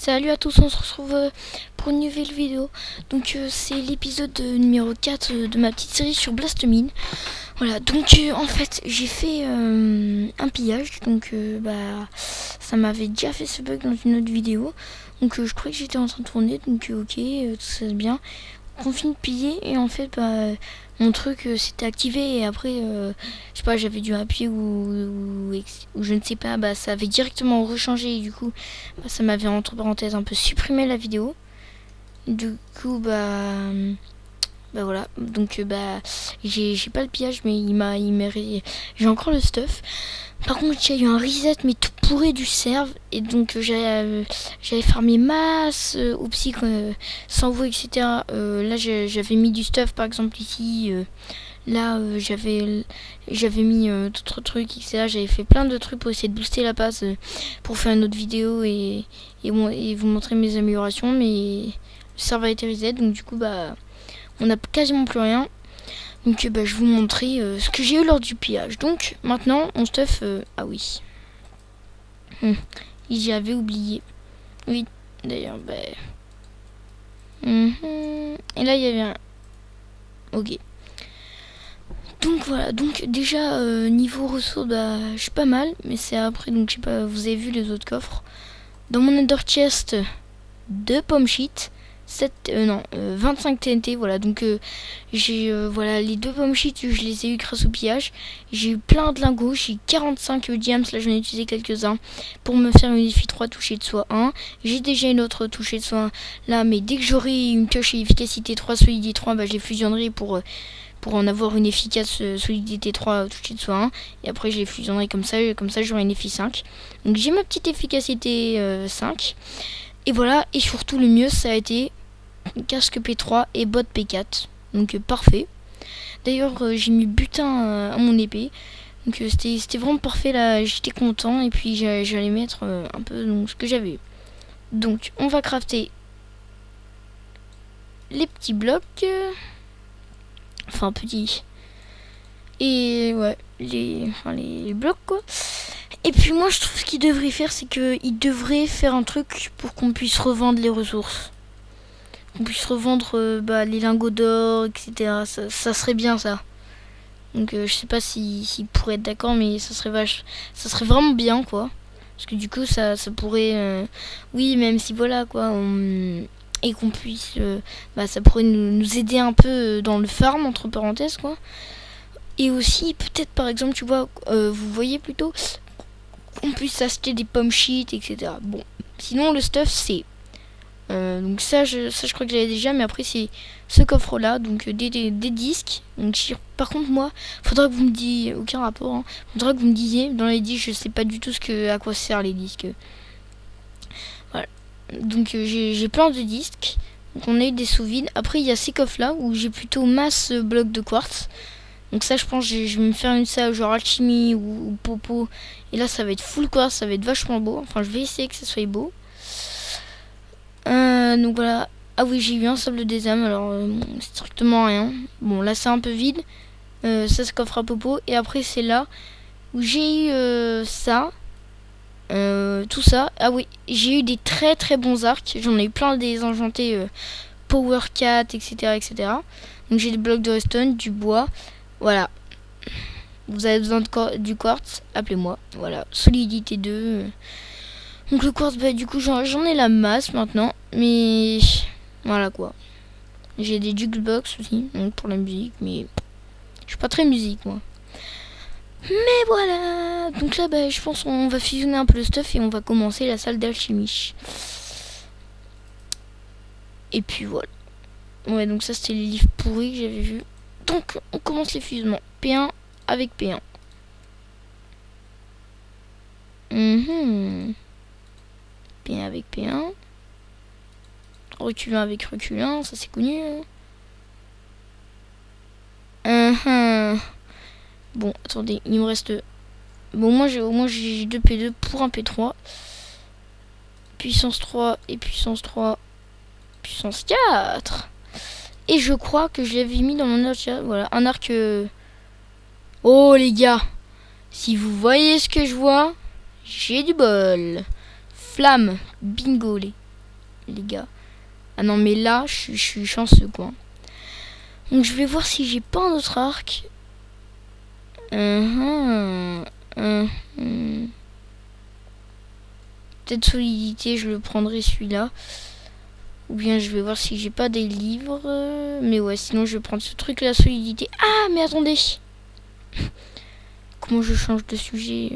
Salut à tous, on se retrouve pour une nouvelle vidéo. Donc c'est l'épisode numéro 4 de ma petite série sur Blast-Mine. Voilà, donc en fait j'ai fait un pillage. Donc ça m'avait déjà fait ce bug dans une autre vidéo. Donc je croyais que j'étais en train de tourner. Donc ok, tout ça c'est bien. On finit de piller et en fait mon truc s'était activé et après je sais pas, j'avais dû appuyer ou je ne sais pas, ça avait directement rechangé et du coup ça m'avait entre parenthèses un peu supprimé la vidéo. Du coup voilà, donc j'ai pas le pillage mais j'ai encore le stuff. Par contre il y a eu un reset mais tout pourri du serve et donc j'avais farmé masse au psy sans vous etc. Là j'avais mis du stuff par exemple ici. Là j'avais mis d'autres trucs etc. J'avais fait plein de trucs pour essayer de booster la passe pour faire une autre vidéo et vous montrer mes améliorations, mais le serveur a été reset donc du coup on n'a quasiment plus rien. Donc je vais vous montrer ce que j'ai eu lors du pillage. Donc maintenant mon stuff ah oui. J'y avais oublié. Oui, d'ailleurs et là il y avait un. Ok. Donc voilà, donc déjà niveau ressources je suis pas mal, mais c'est après donc je sais pas, vous avez vu les autres coffres. Dans mon Ender Chest, 2 pommes shit. 25 TNT, voilà, donc j'ai voilà les 2 pommes shit, je les ai eu grâce au pillage. J'ai eu plein de lingots, j'ai 45 diams, là j'en ai utilisé quelques-uns pour me faire une EFI 3 touchée de soie 1. J'ai déjà une autre touchée de soie 1 là, mais dès que j'aurai une pioche efficacité 3, solidité 3, je les fusionnerai pour en avoir une efficace solidité 3 touchée de soie 1. Et après je les fusionnerai comme ça j'aurai une EFI 5. Donc j'ai ma petite efficacité 5. Et voilà, et surtout le mieux ça a été casque P3 et botte P4. Donc parfait. D'ailleurs j'ai mis butin à mon épée. Donc c'était vraiment parfait là, j'étais content. Et puis j'allais mettre un peu donc, ce que j'avais eu. Donc on va crafter les petits blocs. Enfin petits. Et ouais, les blocs quoi. Et puis moi je trouve ce qu'il devrait faire, c'est qu'il devrait faire un truc pour qu'on puisse revendre les ressources. Qu'on puisse revendre les lingots d'or, etc. Ça serait bien ça. Donc je sais pas s'il pourrait être d'accord, mais ça serait vraiment bien quoi. Parce que du coup ça pourrait oui, même si voilà quoi, et qu'on puisse ça pourrait nous aider un peu dans le farm entre parenthèses quoi. Et aussi peut-être par exemple tu vois, vous voyez plutôt qu'on puisse acheter des pommes shit etc. Bon, sinon le stuff c'est donc ça je crois que j'avais déjà, mais après c'est ce coffre là, donc des disques. Donc par contre moi faudra que vous me disiez, aucun rapport hein, faudra que vous me disiez dans les disques, je sais pas du tout à quoi servent les disques. Voilà, donc j'ai plein de disques. Donc on a eu des sous-vides. Après il y a ces coffres là où j'ai plutôt masse blocs de quartz. Donc ça je pense je vais me faire une salle genre alchimie ou popo. Et là ça va être full quartz, ça va être vachement beau. Enfin je vais essayer que ça soit beau. Donc voilà. Ah oui, j'ai eu un sable des âmes, alors strictement rien. Bon là c'est un peu vide. Ça c'est coffre à popo. Et après c'est là où j'ai eu ça. Tout ça. Ah oui, j'ai eu des très très bons arcs. J'en ai eu plein des enchantés Power 4, etc. etc. Donc j'ai des blocs de redstone, du bois. Voilà. Vous avez besoin du quartz, appelez-moi. Voilà. Solidité 2. Donc le quartz, du coup j'en ai la masse maintenant. Mais voilà quoi. J'ai des jukebox aussi, donc pour la musique, mais je suis pas très musique moi. Mais voilà. Donc là je pense qu'on va fusionner un peu le stuff et on va commencer la salle d'alchimie. Et puis voilà. Ouais, donc ça c'était les livres pourris que j'avais vus. Donc on commence les fusionnements. P1 avec P1. P1 avec P1. Reculin avec reculin, ça c'est connu. Bon, attendez, il me reste. Bon, moi j'ai 2 P2 pour un P3. Puissance 3 et puissance 3. Puissance 4. Et je crois que je l'avais mis dans mon arc. Voilà, un arc. Oh les gars, si vous voyez ce que je vois, j'ai du bol. Flamme, bingo les. les gars. Ah non, mais là, je suis chanceux, quoi. Donc, je vais voir si j'ai pas un autre arc. Peut-être solidité, je le prendrai celui-là. Ou bien je vais voir si j'ai pas des livres. Mais ouais, sinon je vais prendre ce truc la solidité. Ah, mais attendez. Comment je change de sujet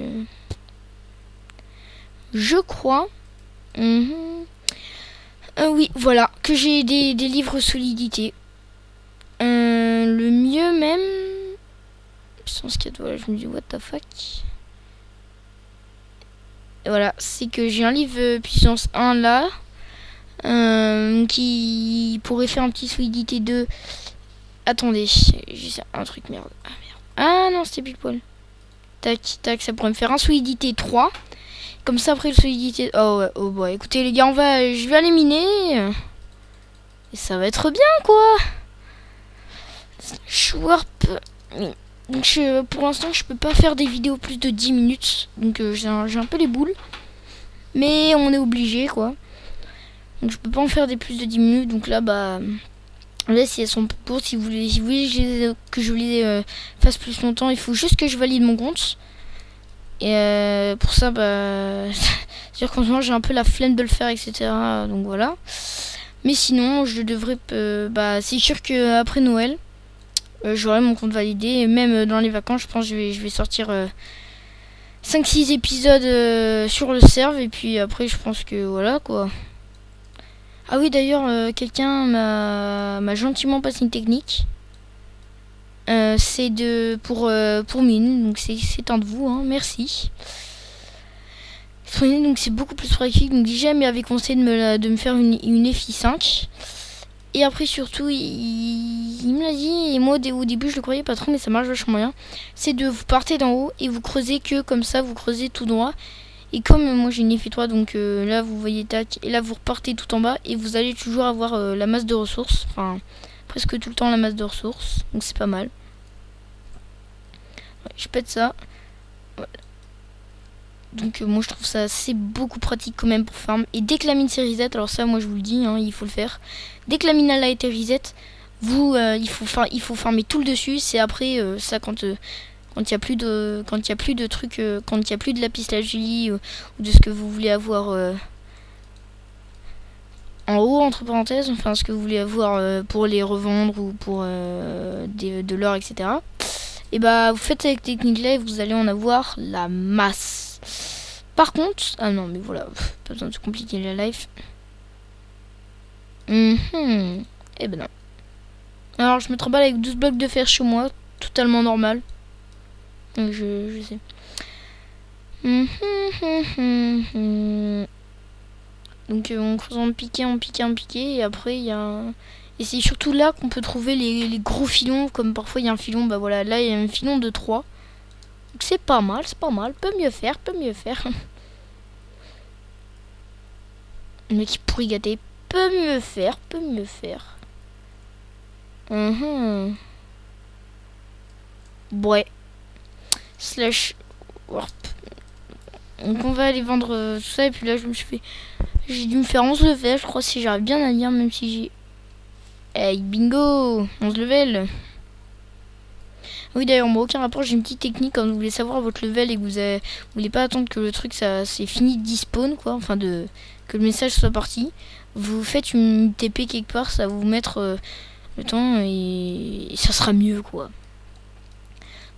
Je crois. Oui, voilà. Que j'ai des livres solidité. Le mieux même. Puissance 4, voilà, je me dis what the fuck. Et voilà, c'est que j'ai un livre puissance 1 là. Qui pourrait faire un petit solidité 2. Attendez, j'ai un truc merde. Ah merde. Ah non, c'était pile poil. Tac, tac, ça pourrait me faire un solidité 3. Comme ça après le solidité. Oh ouais, oh bah écoutez les gars, je vais aller miner. Et ça va être bien quoi. Warp. Donc pour l'instant je peux pas faire des vidéos plus de 10 minutes. Donc j'ai un peu les boules. Mais on est obligé quoi. Donc je peux pas en faire des plus de 10 minutes. Donc là bah. Là si elles sont pour, si vous voulez que je les fasse plus longtemps, il faut juste que je valide mon compte. Et pour ça bah. C'est-à-dire qu'en ce moment j'ai un peu la flemme de le faire, etc. Donc voilà. Mais sinon je devrais. Bah c'est sûr que après Noël. J'aurai mon compte validé. Et même dans les vacances je pense que je vais sortir 5-6 épisodes sur le serve. Et puis après je pense que voilà quoi. Ah oui d'ailleurs quelqu'un m'a gentiment passé une technique. C'est pour mine. Donc c'est un de vous hein, merci. Donc c'est beaucoup plus pratique. Donc déjà il m'avait conseillé de me faire une FI5. Et après surtout il me l'a dit. Et moi au début je le croyais pas trop. Mais ça marche vachement bien. C'est de vous partez d'en haut et vous creusez que comme ça. Vous creusez tout droit. Et comme moi j'ai une FI3 donc là vous voyez tac. Et là vous repartez tout en bas. Et vous allez toujours avoir la masse de ressources. Enfin presque tout le temps la masse de ressources. Donc c'est pas mal. Ouais, je pète ça. Voilà. Donc moi je trouve ça c'est beaucoup pratique quand même pour farm. Et dès que la mine s'est reset, alors ça moi je vous le dis hein, il faut le faire. Dès que la mine a été reset, il faut farmer tout le dessus. C'est après ça quand il y a plus de trucs, quand il y a plus de lapis lazuli ou de ce que vous voulez avoir en haut entre parenthèses, enfin ce que vous voulez avoir pour les revendre ou pour de l'or etc. Et bah vous faites cette technique là et vous allez en avoir la masse. Par contre, ah non mais voilà, pas besoin de se compliquer la life. Et ben non. Alors je me trimballe avec 12 blocs de fer chez moi, totalement normal. Donc je sais. Donc on creuse en piqué et après il y a et c'est surtout là qu'on peut trouver les gros filons, comme parfois il y a un filon, bah voilà, là il y a un filon de 3. Donc c'est pas mal, peut mieux faire. Le mec qui pourrit gâter, peut mieux faire. Ouais. Slash warp. Donc on va aller vendre tout ça et puis là j'ai dû me faire 11 levels, je crois si j'arrive bien à lire même si j'ai. Hey bingo 11 levels. Oui d'ailleurs moi aucun rapport, j'ai une petite technique quand vous voulez savoir votre level et que vous voulez pas attendre que le truc ça c'est fini de spawn quoi, enfin que le message soit parti. Vous faites une TP quelque part, ça va vous mettre le temps et ça sera mieux quoi.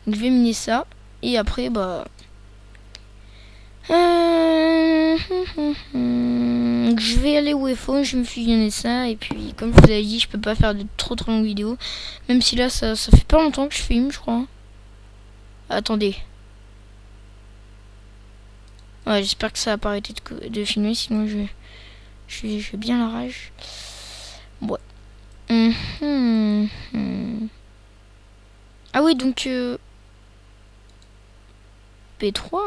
Donc je vais miner ça et après bah je vais aller au FO, je vais me fusionner ça et puis comme je vous avais dit je peux pas faire de trop longues vidéos, même si là ça fait pas longtemps que je filme je crois. Attendez, ouais j'espère que ça va pas arrêter de filmer sinon j'ai bien la rage. Ouais. Ah oui donc P3.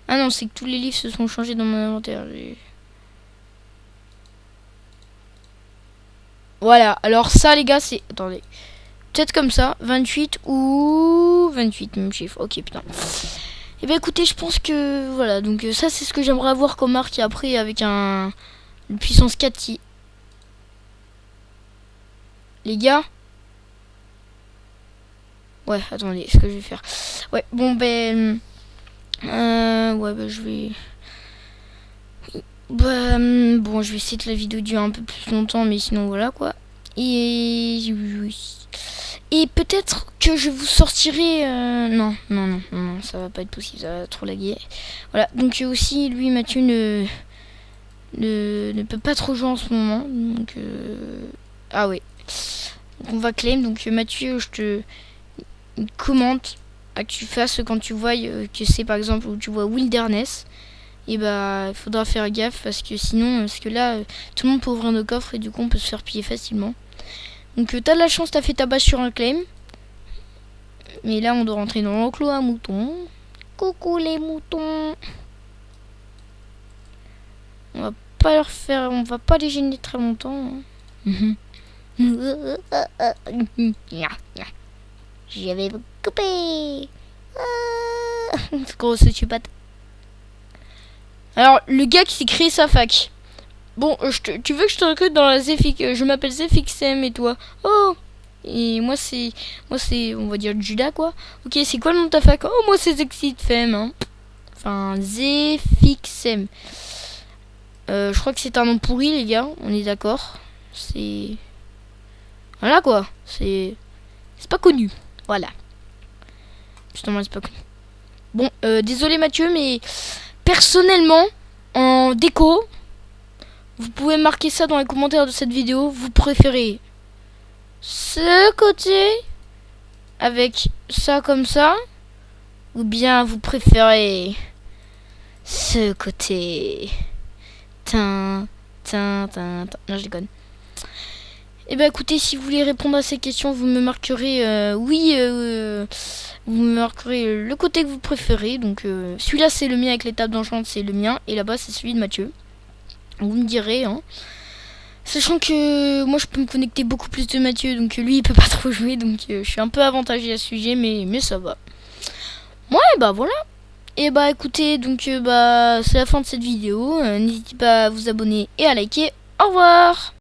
Ah non, c'est que tous les livres se sont changés dans mon inventaire. Voilà, alors ça les gars c'est... Attendez. Peut-être comme ça, 28 ou 28 même chiffre. Ok putain. Et ben écoutez, je pense que... Voilà, donc ça c'est ce que j'aimerais avoir comme marque. Et après avec un Le puissance 4 qui... Les gars. Ouais, attendez, ce que je vais faire. Ouais, bon, ben... ouais, bah, je vais... Bah, bon, je vais essayer que la vidéo dure un peu plus longtemps, mais sinon, voilà, quoi. Et... Et peut-être que je vous sortirai... Non, ça va pas être possible, ça va trop laguer. Voilà, donc aussi, lui, Mathieu, ne peut pas trop jouer en ce moment. Donc, ah ouais. Donc on va claim. Donc Mathieu, je te commente à que tu fasses quand tu vois que c'est par exemple où tu vois Wilderness. Et bah il faudra faire gaffe parce que sinon, parce que là, tout le monde peut ouvrir nos coffres et du coup on peut se faire piller facilement. Donc t'as de la chance, t'as fait ta base sur un claim. Mais là on doit rentrer dans l'enclos à moutons. Coucou les moutons. On va pas leur faire, on va pas les gêner très longtemps. Hein. Je vais vous couper. Gros sociopathe. Alors le gars qui s'est créé sa fac. Bon, tu veux que je te recrute dans la ZFX? Je m'appelle ZFXM et toi? Oh. Et moi c'est, on va dire Judas quoi. Ok, c'est quoi le nom de ta fac? Oh, moi c'est ZXFM. Hein. Enfin ZFXM. Je crois que c'est un nom pourri les gars. On est d'accord. C'est, voilà quoi. C'est pas connu. Voilà. Justement, c'est pas connu. Bon, désolé Mathieu, mais personnellement, en déco, vous pouvez marquer ça dans les commentaires de cette vidéo. Vous préférez ce côté avec ça comme ça, ou bien vous préférez ce côté. Non, je déconne. Et bah écoutez, si vous voulez répondre à ces questions, vous me marquerez vous me marquerez le côté que vous préférez. Donc celui-là c'est le mien avec les tables d'enchant, c'est le mien. Et là-bas c'est celui de Mathieu. Vous me direz, hein. Sachant que moi je peux me connecter beaucoup plus de Mathieu, donc lui il peut pas trop jouer, donc je suis un peu avantagé à ce sujet, mais ça va. Ouais, bah voilà. Et bah écoutez, donc bah c'est la fin de cette vidéo. N'hésitez pas à vous abonner et à liker. Au revoir.